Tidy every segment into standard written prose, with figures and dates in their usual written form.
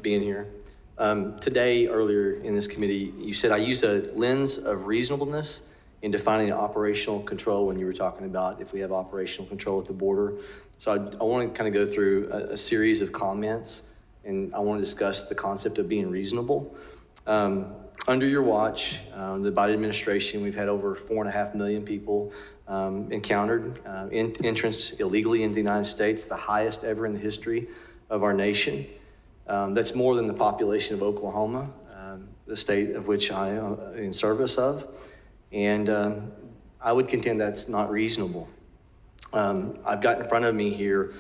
Being here. Today, earlier in this committee, you said I use a lens of reasonableness in defining operational control when you were talking about if we have operational control at the border. So I want to kind of go through a series of comments, and I want to discuss the concept of being reasonable. Under your watch, the Biden administration, we've had over 4.5 million people encountered entrance illegally into the United States, the highest ever in the history of our nation. That's more than the population of Oklahoma, the state of which I am in service of. And I would contend that's not reasonable. I've got in front of me here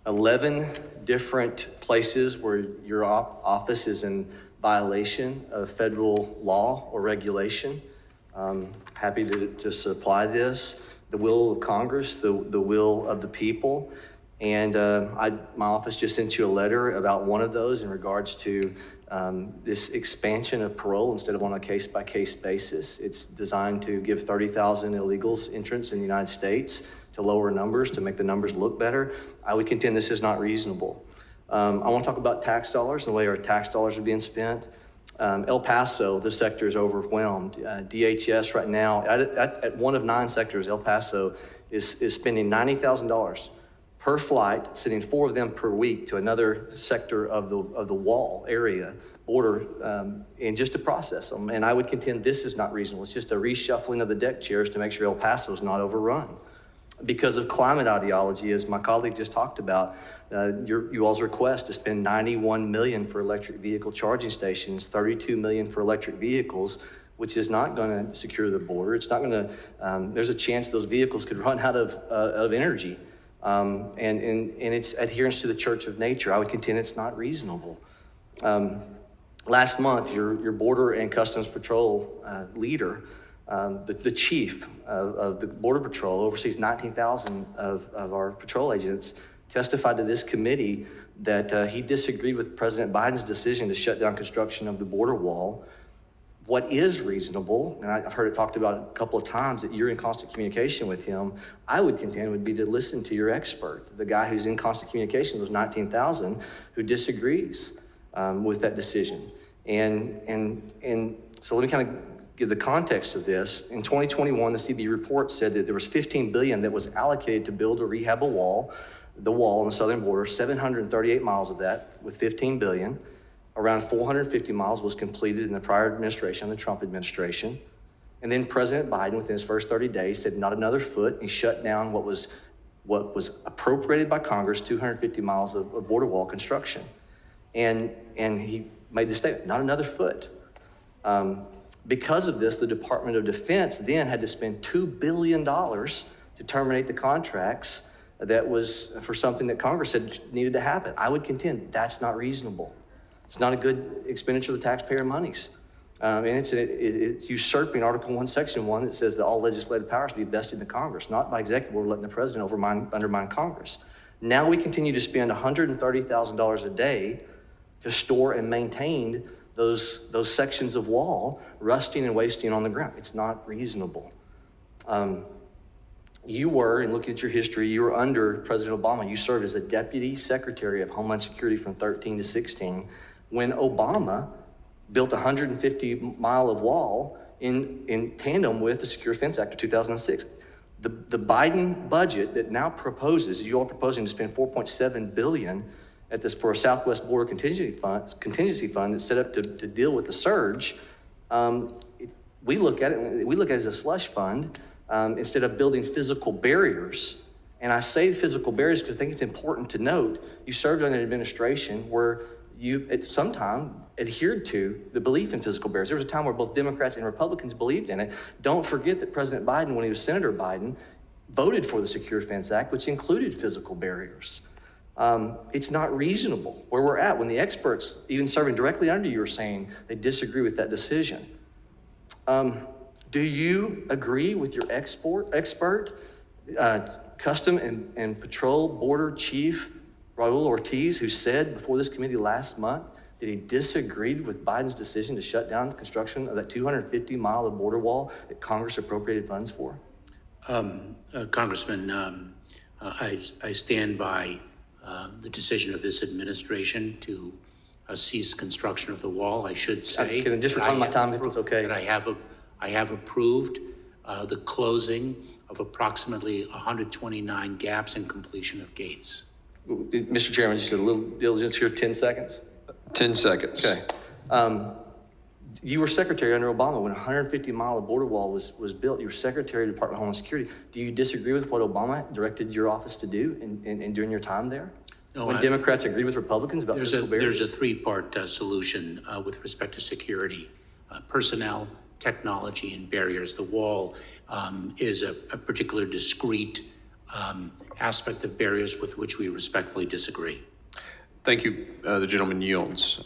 11 different places where your office is in violation of federal law or regulation. Happy to supply this. The will of Congress, the will of the people. And my office just sent you a letter about one of those in regards to this expansion of parole instead of on a case-by-case basis. It's designed to give 30,000 illegals entrance in the United States to lower numbers, to make the numbers look better. I would contend this is not reasonable. I want to talk about tax dollars, the way our tax dollars are being spent. El Paso, the sector is overwhelmed. DHS right now, at one of 9 sectors, El Paso is spending $90,000 per flight, sending 4 of them per week to another sector of the wall area, border, and just to process them. And I would contend this is not reasonable. It's just a reshuffling of the deck chairs to make sure El Paso is not overrun. Because of climate ideology, as my colleague just talked about, you all's request to spend $91 million for electric vehicle charging stations, $32 million for electric vehicles, which is not going to secure the border. It's not going to. There's a chance those vehicles could run out of energy. And its adherence to the Church of Nature, I would contend it's not reasonable. Last month, your Border and Customs Patrol leader, the chief of the Border Patrol, oversees 19,000 of our patrol agents, testified to this committee that he disagreed with President Biden's decision to shut down construction of the border wall. What is reasonable, and I've heard it talked about a couple of times, that you're in constant communication with him, I would contend would be to listen to your expert, the guy who's in constant communication with those 19,000 who disagrees with that decision. And so let me kind of give the context of this. In 2021, the CB report said that there was $15 billion that was allocated to build or rehab the wall on the southern border, 738 miles of that with $15 billion. Around 450 miles was completed in the prior administration, the Trump administration. And then President Biden, within his first 30 days, said not another foot. He shut down what was appropriated by Congress, 250 miles of border wall construction. And he made the statement, not another foot. Because of this, the Department of Defense then had to spend $2 billion to terminate the contracts that was for something that Congress said needed to happen. I would contend that's not reasonable. It's not a good expenditure of the taxpayer monies. And it's usurping Article 1, Section 1 that says that all legislative powers be vested in the Congress, not by executive order letting the president undermine Congress. Now we continue to spend $130,000 a day to store and maintain those sections of wall rusting and wasting on the ground. It's not reasonable. You were, and looking at your history, you were under President Obama. You served as a Deputy Secretary of Homeland Security from 13 to 16 when Obama built a 150-mile of wall in tandem with the Secure Fence Act of 2006. The Biden budget that now proposes, you all proposing to spend $4.7 billion at this for a Southwest Border Contingency Fund that's set up to deal with the surge. We look at it as a slush fund instead of building physical barriers. And I say physical barriers because I think it's important to note you served under an administration where you at some time adhered to the belief in physical barriers. There was a time where both Democrats and Republicans believed in it. Don't forget that President Biden, when he was Senator Biden, voted for the Secure Fence Act, which included physical barriers. It's not reasonable where we're at when the experts, even serving directly under you, are saying they disagree with that decision. Do you agree with your expert, Custom and Patrol Border Chief Raul Ortiz, who said before this committee last month that he disagreed with Biden's decision to shut down the construction of that 250-mile of border wall that Congress appropriated funds for? Congressman, I stand by the decision of this administration to cease construction of the wall. I should say. Can I just return my time if it's okay? That I have approved the closing of approximately 129 gaps and completion of gates. Mr. Chairman, just a little diligence here, 10 seconds. 10 seconds. Okay. You were secretary under Obama when a 150-mile border wall was built. You were secretary of the Department of Homeland Security. Do you disagree with what Obama directed your office to do in during your time there? No, when Democrats agreed with Republicans about physical barriers? There's a three-part solution with respect to security: personnel, technology, and barriers. The wall is a particular discrete aspect of barriers with which we respectfully disagree. Thank you. The gentleman yields.